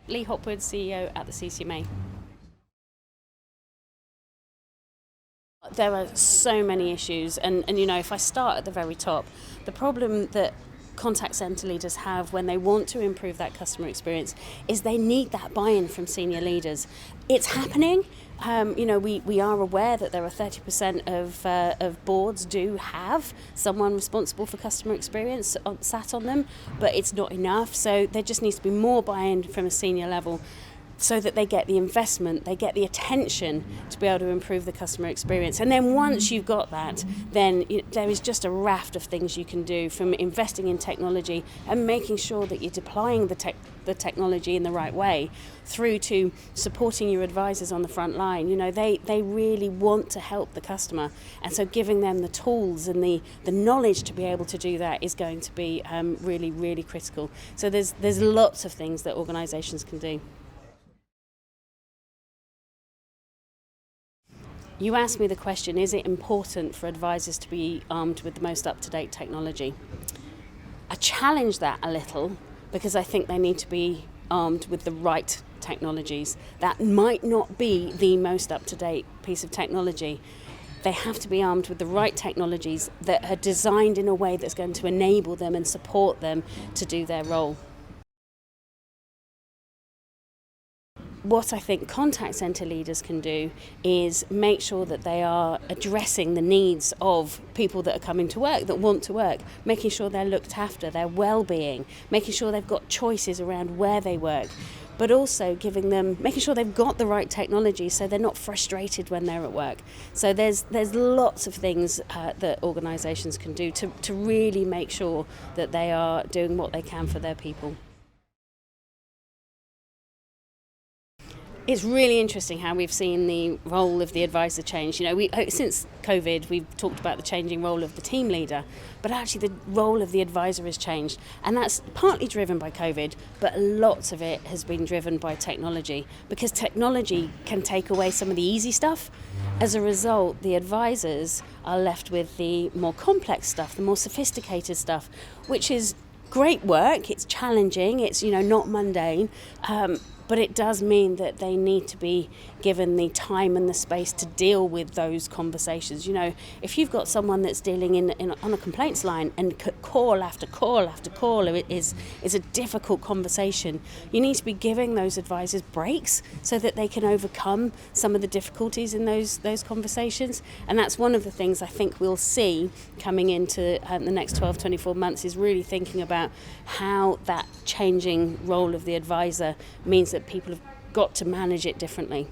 Leigh Hopwood, CEO at the CCMA. There are so many issues, and if I start at the very top, the problem that contact centre leaders have when they want to improve that customer experience is they need that buy-in from senior leaders. It's happening. We are aware that there are 30% of boards do have someone responsible for customer experience sat on them, but it's not enough. So there just needs to be more buy-in from a senior level, so that they get the investment, they get the attention to be able to improve the customer experience. And then once you've got that, then there is just a raft of things you can do, from investing in technology and making sure that you're deploying the technology in the right way, through to supporting your advisors on the front line. They really want to help the customer, and so giving them the tools and the knowledge to be able to do that is going to be really, really critical. So there's lots of things that organisations can do. You asked me the question, is it important for advisors to be armed with the most up-to-date technology? I challenge that a little, because I think they need to be armed with the right technologies. That might not be the most up-to-date piece of technology. They have to be armed with the right technologies that are designed in a way that's going to enable them and support them to do their role. What I think contact centre leaders can do is make sure that they are addressing the needs of people that are coming to work, that want to work, making sure they're looked after, their well-being, making sure they've got choices around where they work, but also making sure they've got the right technology so they're not frustrated when they're at work. So there's lots of things that organisations can do to really make sure that they are doing what they can for their people. It's really interesting how we've seen the role of the advisor change. Since COVID, we've talked about the changing role of the team leader, but actually the role of the advisor has changed. And that's partly driven by COVID, but lots of it has been driven by technology, because technology can take away some of the easy stuff. As a result, the advisors are left with the more complex stuff, the more sophisticated stuff, which is great work. It's challenging, it's not mundane, but it does mean that they need to be given the time and the space to deal with those conversations. If you've got someone that's dealing on a complaints line, and call after call after call is a difficult conversation, you need to be giving those advisors breaks so that they can overcome some of the difficulties in those conversations. And that's one of the things I think we'll see coming into the next 12-24 months, is really thinking about how that changing role of the advisor means that people have got to manage it differently.